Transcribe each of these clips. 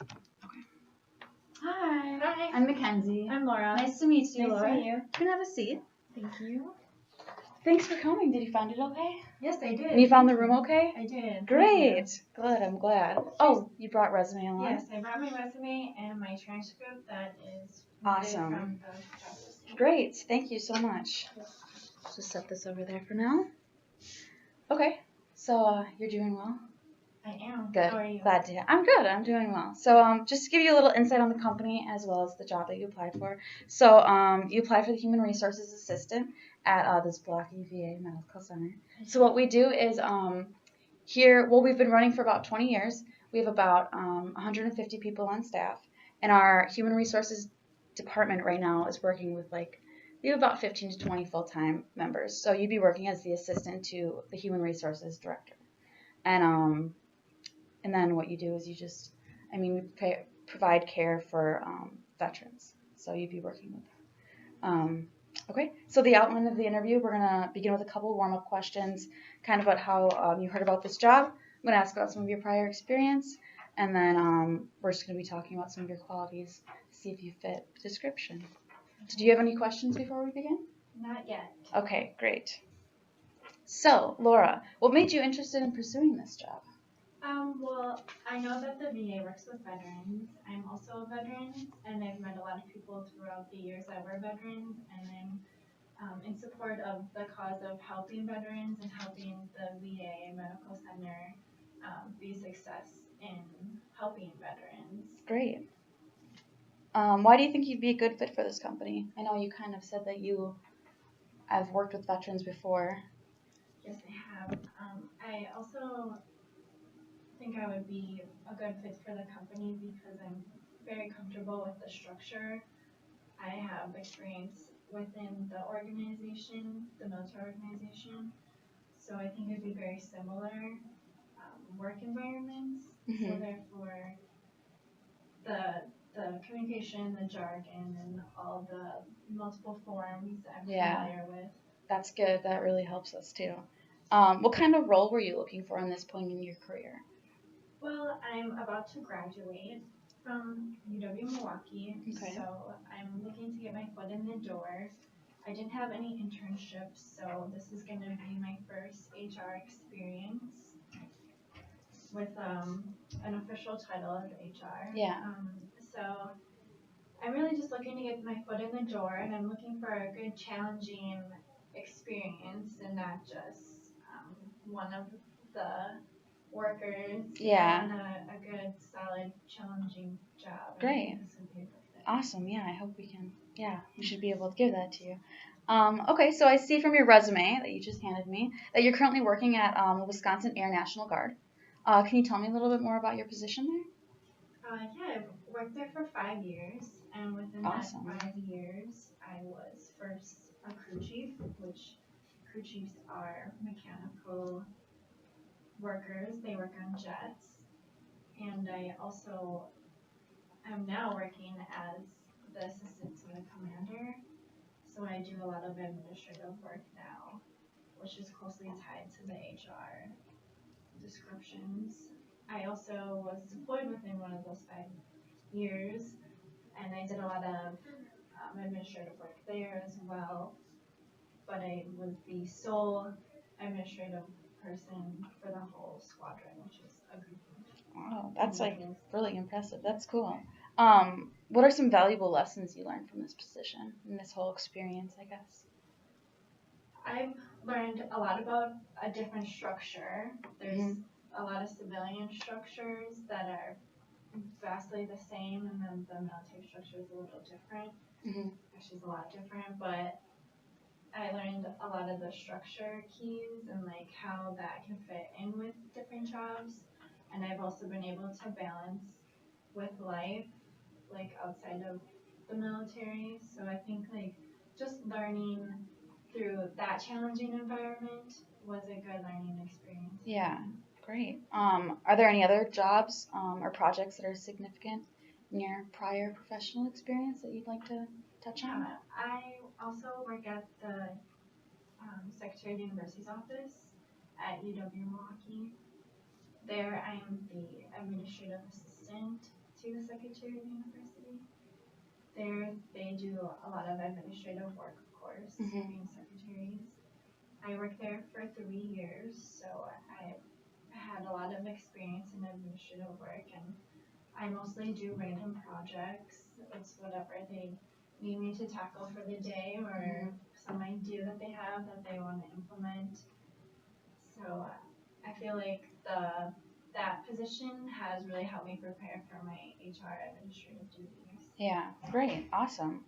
Hi. Hi. I'm Makenzie. I'm Laura. Nice to meet you, Nice Laura. to meet you. You can have a seat. Thank you. Thanks for coming. Did you find it okay? Yes, I did. And you found the room okay? I did. Great. Good. I'm glad. Oh, you brought resume along? Yes, I brought my resume and my transcript that is awesome. From the job listing. Great. Thank you so much. Just set this over there for now. Okay. So you're doing well? I am. Good. How are you? Glad to hear. I'm good. I'm doing well. So just to give you a little insight on the company as well as the job that you applied for. So you applied for the Human Resources Assistant at this Block VA Medical Center. So what we do is we've been running for about 20 years. We have about 150 people on staff. And our Human Resources department right now is working with we have about 15 to 20 full-time members. So you'd be working as the assistant to the Human Resources Director. And then what you do is we provide care for veterans. So you'd be working with them. Okay, so the outline of the interview, we're going to begin with a couple warm-up questions, kind of about how you heard about this job. I'm going to ask about some of your prior experience, and then we're just going to be talking about some of your qualities to see if you fit the description. So do you have any questions before we begin? Not yet. Okay, great. So, Laura, what made you interested in pursuing this job? Well, I know that the VA works with veterans. I'm also a veteran, and I've met a lot of people throughout the years that were veterans, and I'm in support of the cause of helping veterans and helping the VA Medical Center be a success in helping veterans. Great. Why do you think you'd be a good fit for this company? I know you kind of said that you have worked with veterans before. Yes, I have. I also think I would be a good fit for the company because I'm very comfortable with the structure. I have experience within the organization, the military organization, so I think it'd be very similar work environments. Mm-hmm. So therefore, the communication, the jargon, and all the multiple forms I'm familiar with. That's good. That really helps us too. What kind of role were you looking for in this point in your career? Well, I'm about to graduate from UW-Milwaukee, Okay. so I'm looking to get my foot in the door. I didn't have any internships, so this is going to be my first HR experience with an official title of HR. Yeah. So I'm really just looking to get my foot in the door, and I'm looking for a good, challenging experience and not just one of the workers. Yeah. And a good, solid, challenging job. Great. Awesome. Yeah, I hope we can. Yeah, we should be able to give that to you. Okay, so I see from your resume that you just handed me that you're currently working at the Wisconsin Air National Guard. Can you tell me a little bit more about your position there? Yeah, I've worked there for 5 years, and within Awesome. that 5 years, I was first a crew chief, which crew chiefs are mechanical workers. They work on jets, and I also am now working as the assistant to the commander, so I do a lot of administrative work now, which is closely tied to the HR descriptions. I also was deployed within one of those 5 years, and I did a lot of administrative work there as well, but I was the sole administrative person for the whole squadron, which is a group of. Wow, that's really impressive. That's cool. What are some valuable lessons you learned from this position and this whole experience, I guess? I've learned a lot about a different structure. There's a lot of civilian structures that are vastly the same, and then the military structure is a little different. Actually, it's a lot different, but I learned a lot of the structure keys and how that can fit in with different jobs. And I've also been able to balance with life, outside of the military. So I think just learning through that challenging environment was a good learning experience. Yeah, great. Are there any other jobs or projects that are significant in your prior professional experience that you'd like to touch on? I also work at the Secretary of University's office at UW-Milwaukee. There I am the administrative assistant to the Secretary of University. There, they do a lot of administrative work, of course, being secretaries. I worked there for 3 years, so I had a lot of experience in administrative work, and I mostly do random projects. It's whatever they need me to tackle for the day, or some idea that they have that they want to implement. So I feel like that position has really helped me prepare for my HR administrative duties. Yeah, great, awesome.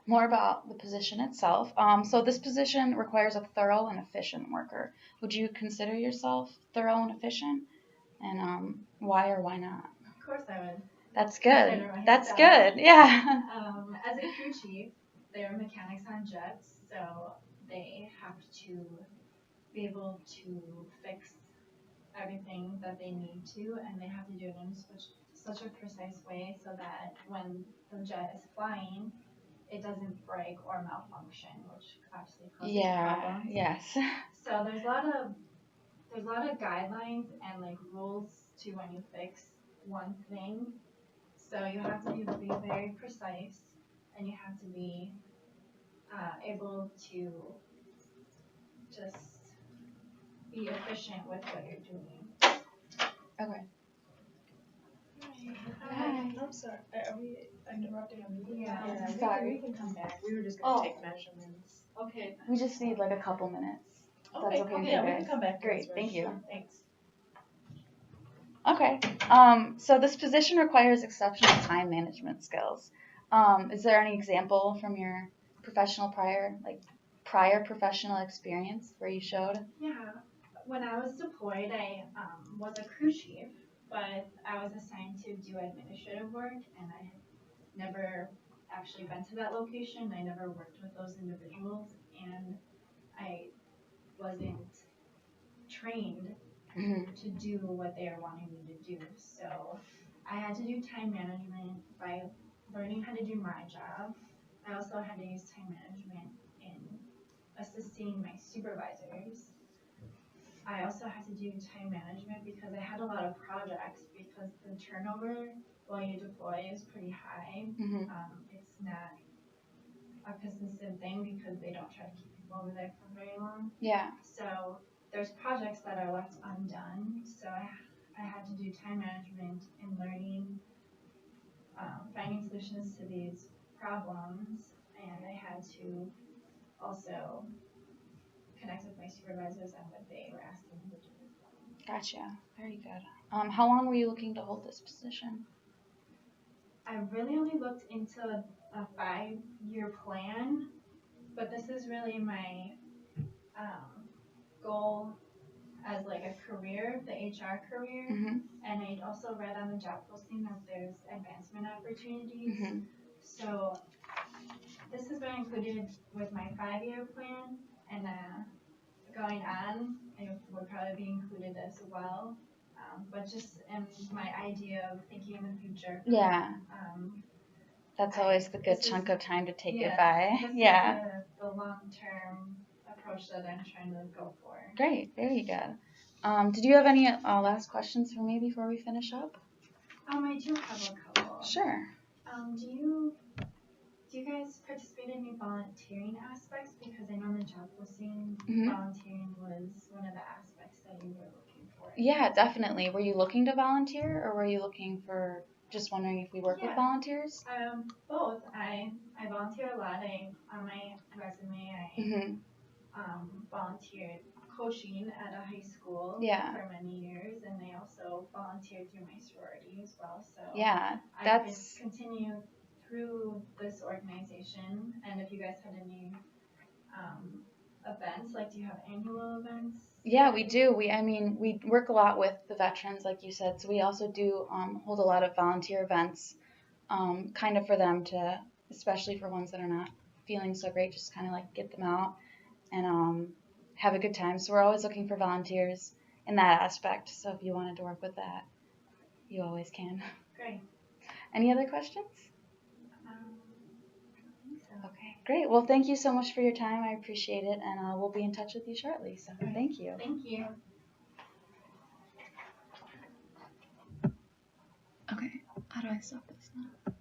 More about the position itself. So this position requires a thorough and efficient worker. Would you consider yourself thorough and efficient? And why or why not? Of course I would. That's good. That's good. Yeah. As a crew chief, they're mechanics on jets, so they have to be able to fix everything that they need to, and they have to do it in such a precise way so that when the jet is flying, it doesn't break or malfunction, which obviously causes problems. Yes. So there's a lot of guidelines and like rules to when you fix one thing. So you have to be very precise, and you have to be able to just be efficient with what you're doing. Okay. Hi. I'm sorry. Are we interrupting a meeting? Yeah. Sorry. We can come back. We were just going to take measurements. Okay. We just need like a couple minutes. That's okay with you Yeah, we guys? can come back. Great, thank you. Thanks. Okay. So this position requires exceptional time management skills. Is there any example from your prior professional experience where you showed? Yeah. When I was deployed, I was a crew chief, but I was assigned to do administrative work, and I had never actually been to that location. I never worked with those individuals, and I wasn't trained to do what they are wanting me to do. So I had to do time management by learning how to do my job. I also had to use time management in assisting my supervisors. I also had to do time management because I had a lot of projects, because the turnover while you deploy is pretty high. It's not a consistent thing because they don't try to keep people over there for very long. Yeah. So there's projects that are left undone. So I had to do time management and learning, finding solutions to these problems, and I had to also connect with my supervisors on what they were asking me to do. Gotcha. Very good. How long were you looking to hold this position? I really only looked into a 5-year plan, but this is really my goal as like a career, the HR career. And I also read on the job posting that there's advancement opportunities. So this has been included with my 5-year plan, and going on, it would probably be included as well. But just in my idea of thinking in the future. Yeah. That's always the good chunk of time to take it by. This Yeah. is the long-term approach that I'm trying to go for. Great. Very good. Did you have any last questions for me before we finish up? I do have a couple. Sure. Do you guys participate in any volunteering aspects? Because I know in the job posting, volunteering was one of the aspects that you were looking for. Yeah, definitely. Were you looking to volunteer, or were you looking for just wondering if we work with volunteers? Both. I volunteer a lot. On my resume, I volunteered coaching at a high school for many years, and I also volunteered through my sorority as well. So I could continue through this organization. And if you guys had any events, like, do you have annual events? Yeah, we do. We work a lot with the veterans, like you said. So we also do hold a lot of volunteer events, kind of for them to, especially for ones that are not feeling so great, just kind of like get them out and have a good time. So we're always looking for volunteers in that aspect. So if you wanted to work with that, you always can. Great. Any other questions? I don't think so. Okay, great. Well, thank you so much for your time. I appreciate it, and we'll be in touch with you shortly. So thank you. Thank you. Okay, how do I stop this now?